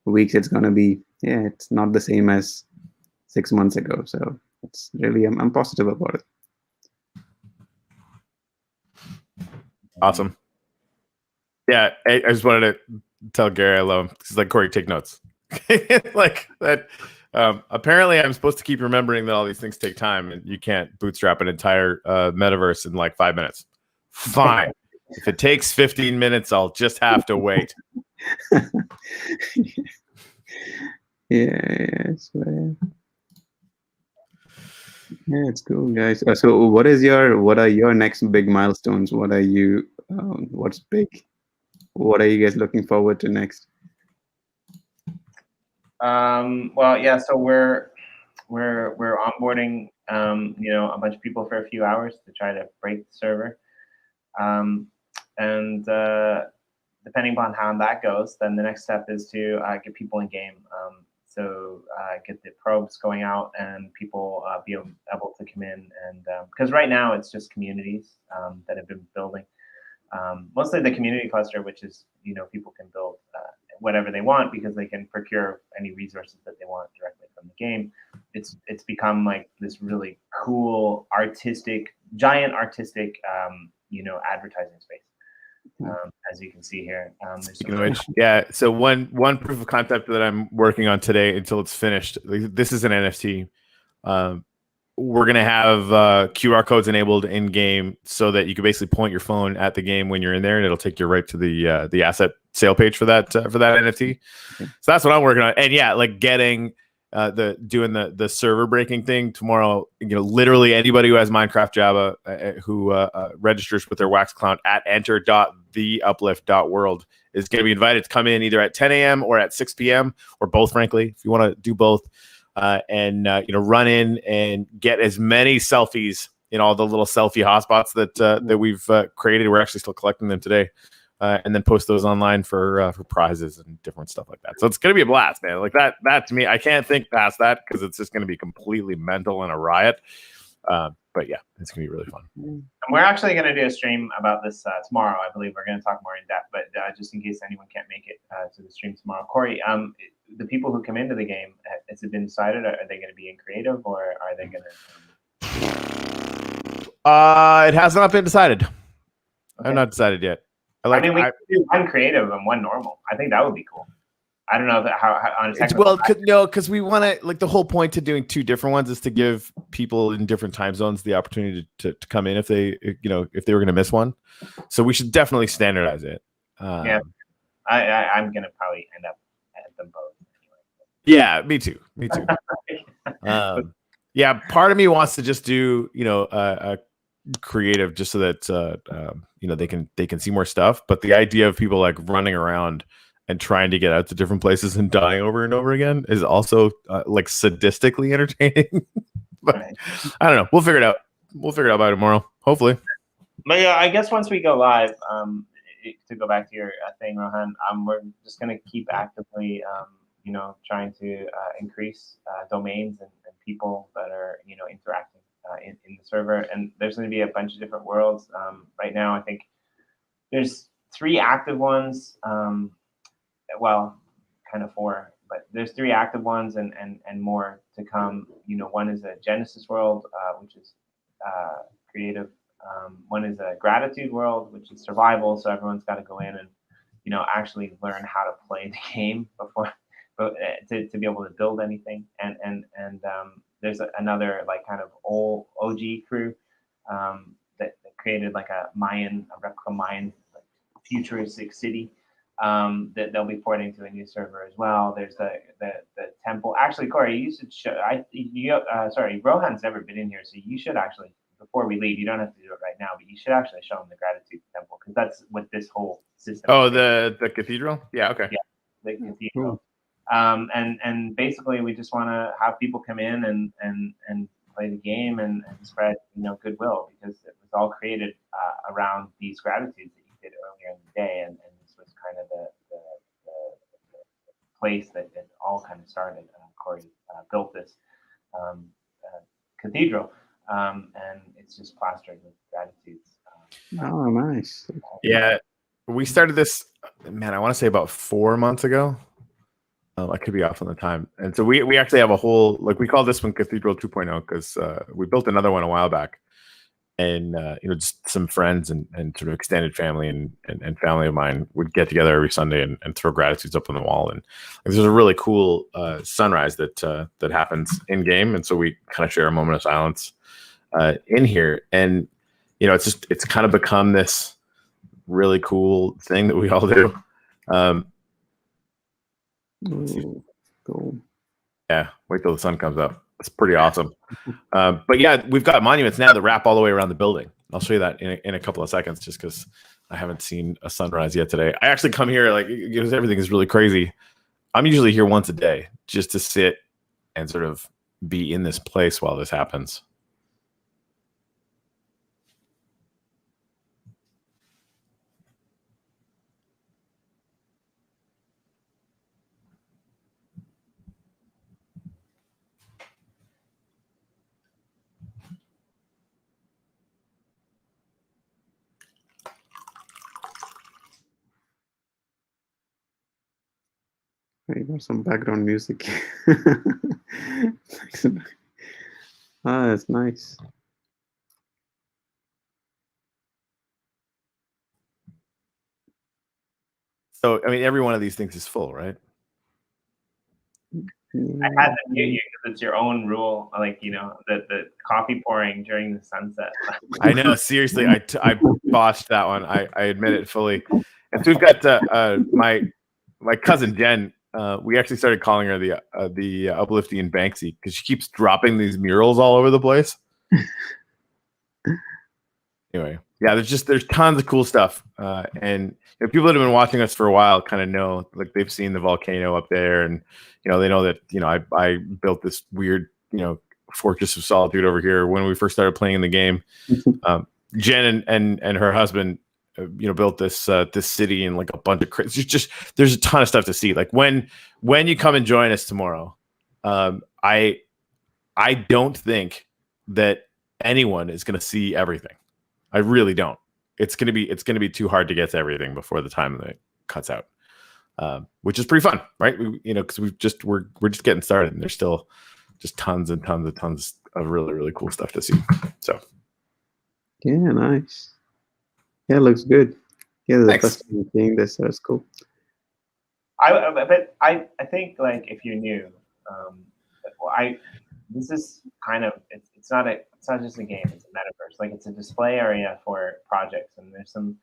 weeks. It's going to be, it's not the same as 6 months ago. So it's really, I'm positive about it. Awesome. Yeah, I just wanted to tell Gary I love him. He's like, Corey, take notes. Like that. Apparently, I'm supposed to keep remembering that all these things take time, and you can't bootstrap an entire metaverse in like 5 minutes. Fine. If it takes 15 minutes, I'll just have to wait. It's cool, guys. So what are your next big milestones? What are you what's big? What are you guys looking forward to next? So we're onboarding a bunch of people for a few hours to try to break the server. And depending upon how that goes, then the next step is to get people in game. So get the probes going out and people be able to come in. And because right now it's just communities that have been building. Mostly the community cluster, which is, people can build whatever they want because they can procure any resources that they want directly from the game. It's become like this really cool, giant artistic, advertising space. As you can see here. So one proof of concept that I'm working on today until it's finished. This is an NFT. We're gonna have QR codes enabled in game so that you can basically point your phone at the game when you're in there, and it'll take you right to the asset sale page for that NFT. So that's what I'm working on. And like getting doing the server breaking thing tomorrow. Literally anybody who has Minecraft Java who registers with their Wax account at enter.theuplift.world is going to be invited to come in either at 10 a.m. or at 6 p.m. or both, frankly, if you want to do both. And run in and get as many selfies in all the little selfie hotspots that we've created. We're actually still collecting them today, and then post those online for prizes and different stuff like that. So it's gonna be a blast, man. Like that to me, I can't think past that because it's just gonna be completely mental and a riot. But yeah, it's gonna be really fun. And we're actually going to do a stream about this tomorrow. I believe we're going to talk more in depth, but just in case anyone can't make it to the stream tomorrow. Corey, the people who come into the game, has it been decided? Are they going to be in creative, or are they going to? It has not been decided. Okay. I've not decided yet. I mean, we could do one creative and one normal. I think that would be cool. I don't know how on a technical. Well, because we want to, like, the whole point to doing two different ones is to give people in different time zones the opportunity to come in if they were going to miss one. So we should definitely standardize it. Yeah, I'm going to probably end up at them both. Yeah, me too. Yeah, part of me wants to just do a creative just so that they can see more stuff. But the idea of people like running around and trying to get out to different places and dying over and over again is also like sadistically entertaining. But I don't know. We'll figure it out. We'll figure it out by tomorrow, hopefully. But yeah, I guess once we go live, to go back to your thing, Rohan, we're just going to keep actively, trying to increase domains and people that are, interacting in the server. And there's going to be a bunch of different worlds. Right now, I think there's 3 active ones. Well, kind of 4, but there's 3 active ones and more to come. One is a Genesis world, which is creative. One is a Gratitude world, which is survival. So everyone's got to go in and, actually learn how to play the game before to be able to build anything. And there's another like kind of old OG crew that created like a replica Mayan like, futuristic city. That they'll be porting to a new server as well. There's the temple. Actually, Corey, you should show. Sorry, Rohan's never been in here, so you should actually, before we leave, you don't have to do it right now, but you should actually show him the Gratitude Temple because that's what this whole system. Oh, the cathedral. Yeah. Okay. Yeah, the cathedral. And basically, we just want to have people come in and play the game and spread goodwill because it was all created around these gratitudes that you did earlier in the day and was kind of the place that it all kind of started. Corey built this cathedral, and it's just plastered with gratitudes. Oh, nice. Yeah, we started this, man, I want to say about 4 months ago. I could be off on the time. And so we actually have a whole, like, we call this one Cathedral 2.0 because we built another one a while back. And just some friends and sort of extended family and family of mine would get together every Sunday and throw gratitudes up on the wall. And there's a really cool sunrise that happens in game, and so we kind of share a moment of silence in here. And it's kind of become this really cool thing that we all do. Cool. Yeah, wait till the sun comes up. It's pretty awesome. But yeah, we've got monuments now that wrap all the way around the building. I'll show you that in a couple of seconds, just because I haven't seen a sunrise yet today. I actually come here because everything is really crazy. I'm usually here once a day just to sit and sort of be in this place while this happens. You got some background music. That's nice. So, I mean, every one of these things is full, right? I had to mute you because it's your own rule, like the coffee pouring during the sunset. I know, seriously, I botched that one. I admit it fully. And so we've got my cousin Jen. We actually started calling her the Upliftian Banksy because she keeps dropping these murals all over the place. Anyway, yeah, there's tons of cool stuff, and people that have been watching us for a while kind of know, like, they've seen the volcano up there, and they know that I built this weird Fortress of Solitude over here when we first started playing in the game. Jen and her husband built this city and like a bunch of there's a ton of stuff to see. Like when you come and join us tomorrow, I don't think that anyone is going to see everything. I really don't. It's going to be too hard to get to everything before the time that it cuts out, which is pretty fun, right? Because we're just getting started, and there's still just tons and tons and tons of really, really cool stuff to see. So yeah, nice. Yeah, looks good. Yeah, the Thanks. first time seeing this, that's cool. But I think like if you're new, this is kind of it's not just a game, it's a metaverse. Like it's a display area for projects, and there's some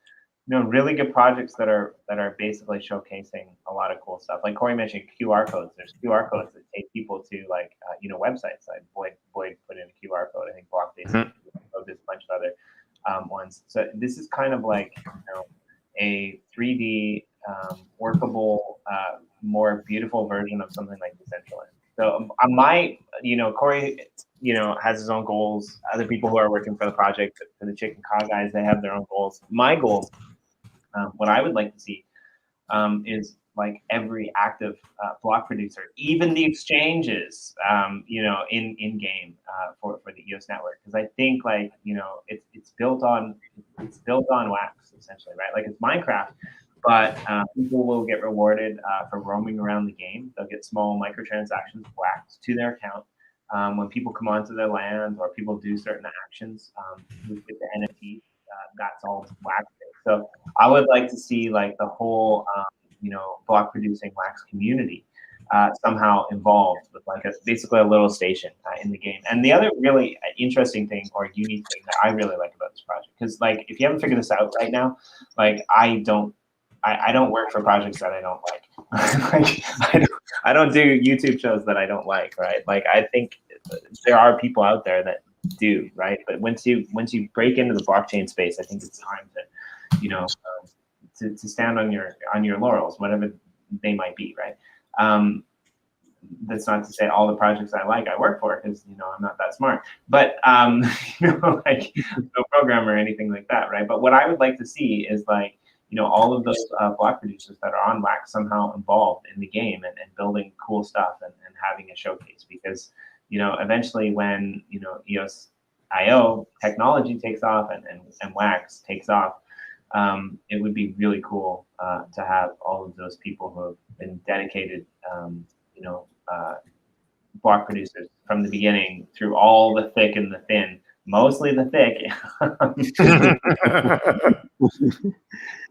really good projects that are basically showcasing a lot of cool stuff. Like Corey mentioned QR codes. There's QR codes that take people to like websites. Like Boyd put in a QR code. I think Blockbase there's a bunch of other ones. So this is kind of like a 3D workable, more beautiful version of something like Decentraland. So Corey, has his own goals. Other people who are working for the project, for the Chicken Car guys, they have their own goals. My goal, what I would like to see, is like every active block producer, even the exchanges, in game for the EOS network, because I think it's built on wax essentially, right? Like it's Minecraft. But people will get rewarded for roaming around the game. They'll get small microtransactions waxed to their account when people come onto their land or people do certain actions with the NFT. That's all wax. So I would like to see like the whole block producing wax community somehow involved with like basically a little station in the game. And the other really interesting thing or unique thing that I really like about this project, because like if you haven't figured this out right now, like I don't work for projects that I don't like. I don't do YouTube shows that I don't like, right? Like I think there are people out there that do, right? But once you break into the blockchain space, I think it's time to to stand on your laurels, whatever they might be, right? That's not to say all the projects I work for, because I'm not that smart. But like no programmer or anything like that, right? But what I would like to see is like all of those block producers that are on wax somehow involved in the game and building cool stuff and having a showcase, because eventually when EOSIO technology takes off and wax takes off, it would be really cool to have all of those people who have been dedicated block producers from the beginning through all the thick and the thin, mostly the thick.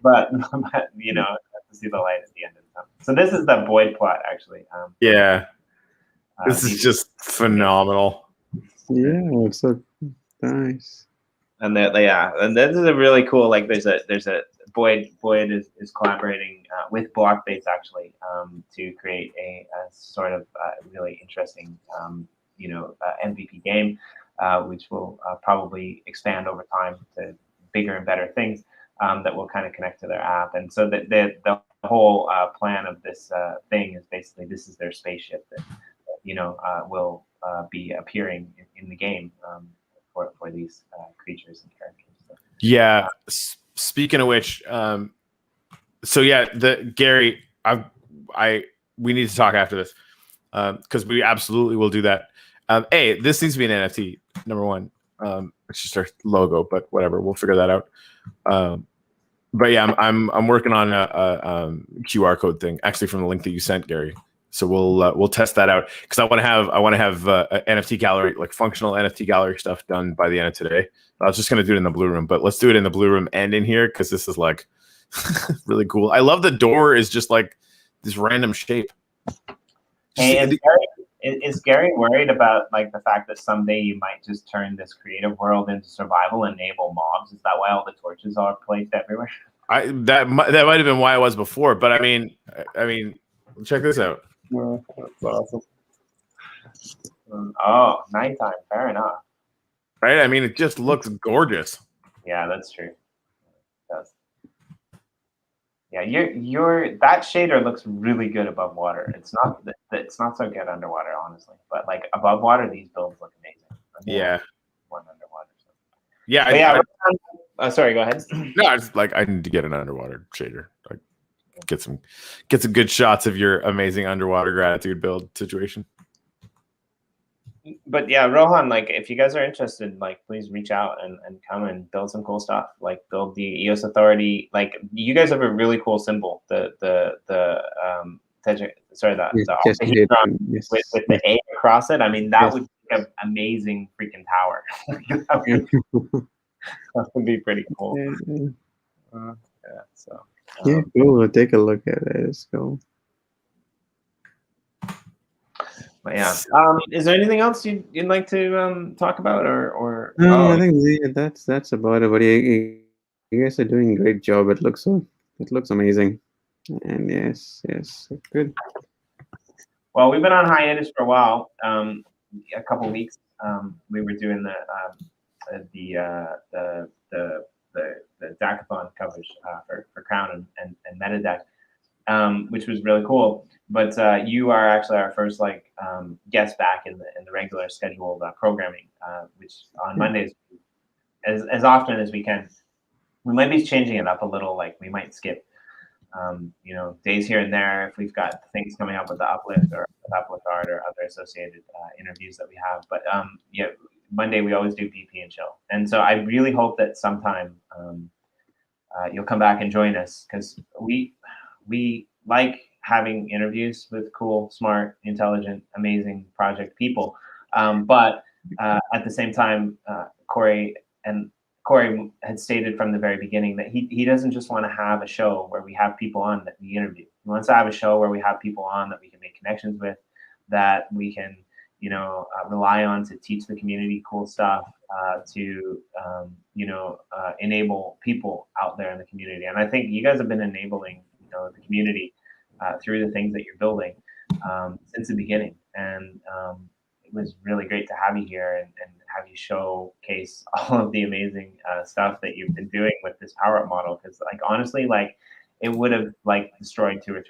but to see the light at the end of the tunnel. So this is the Boyd plot, actually. This is just phenomenal. Yeah, it's so nice. And and this is a really cool. Like, there's a Boyd is collaborating with Blockbase actually to create a sort of really interesting MVP game, which will probably expand over time to bigger and better things that will kind of connect to their app. And so the whole plan of this thing is basically this is their spaceship that will be appearing in the game for these creatures and characters. So, yeah. Speaking of which, so yeah, Gary, we need to talk after this because we absolutely will do that. This needs to be an NFT. Number one, it's just our logo, but whatever, we'll figure that out. But yeah, I'm working on a QR code thing, actually from the link that you sent, Gary. So we'll test that out because I want to have a NFT gallery, like functional NFT gallery stuff done by the end of today. I was just gonna do it in the blue room, but let's do it in the blue room and in here because this is like really cool. I love the door is just like this random shape. Hey, is Gary worried about like the fact that someday you might just turn this creative world into survival and enable mobs? Is that why all the torches are placed everywhere? That might have been why I was before, but I mean, check this out. Well, that's awesome. Oh, nighttime. Fair enough. Right? I mean, it just looks gorgeous. Yeah, that's true. It does. Yeah, your that shader looks really good above water. It's not so good underwater, honestly. But like above water, these builds look amazing. Yeah. One underwater. So. Yeah. Sorry, go ahead. No, I just like I need to get an underwater shader. Like get some good shots of your amazing underwater gratitude build situation. But yeah, Rohan, like if you guys are interested, like please reach out and come and build some cool stuff. Like build the EOS Authority. Like you guys have a really cool symbol. Sorry, Yes, with the A across it. I mean, that would be an amazing freaking tower. That would be pretty cool. So yeah, cool. We'll take a look at it. Let's go. But yeah, is there anything else you'd like to talk about, or? No, I think that's about it. But you guys are doing a great job. It looks amazing, and yes, good. Well, we've been on hiatus for a while, a couple weeks. We were doing the Decathlon coverage for Crown and MetaDeck, which was really cool. But you are actually our first guest back in the regular scheduled programming, which on Mondays, as often as we can. We might be changing it up a little. Like we might skip, days here and there if we've got things coming up with the Uplift or Uplift Art or other associated interviews that we have. But yeah, Monday we always do BP&Chill, and so I really hope that sometime you'll come back and join us, because we like having interviews with cool, smart, intelligent, amazing project people. But at the same time, Corey had stated from the very beginning that he doesn't just want to have a show where we have people on that we interview. He wants to have a show where we have people on that we can make connections with, that we can, rely on to teach the community cool stuff, to enable people out there in the community. And I think you guys have been enabling, the community through the things that you're building since the beginning. And it was really great to have you here and have you showcase all of the amazing stuff that you've been doing with this PowerUp model. Because honestly, it would have destroyed 2 or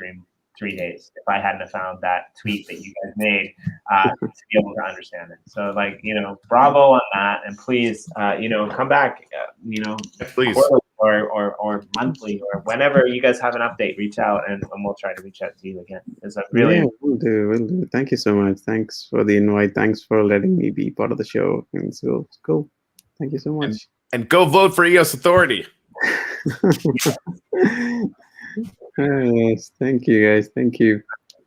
3 days if I hadn't have found that tweet that you guys made to be able to understand it. So bravo on that, and please come back please, or monthly, or whenever you guys have an update, reach out and we'll try to reach out to you again. It's really we'll do. Thank you so much. Thanks for the invite. Thanks for letting me be part of the show. And so it's cool. Thank you so much. And go vote for EOS Authority. Yes, thank you guys. Thank you.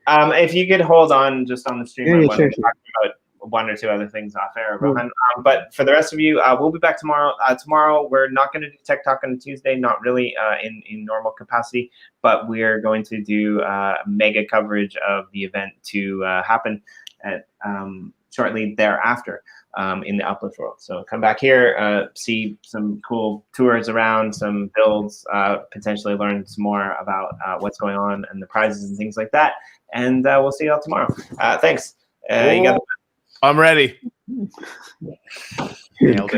If you could hold on just on the stream, Yeah, sure. talk about 1 or 2 other things off air, Rohan. But for the rest of you, we'll be back tomorrow. Tomorrow we're not going to do Tech Talk on Tuesday, not really in normal capacity, but we're going to do mega coverage of the event to happen at shortly thereafter in the Uplift world. So come back here, see some cool tours around, some builds, potentially learn some more about what's going on and the prizes and things like that. And we'll see you all tomorrow. Thanks. You got I'm ready. Nailed it.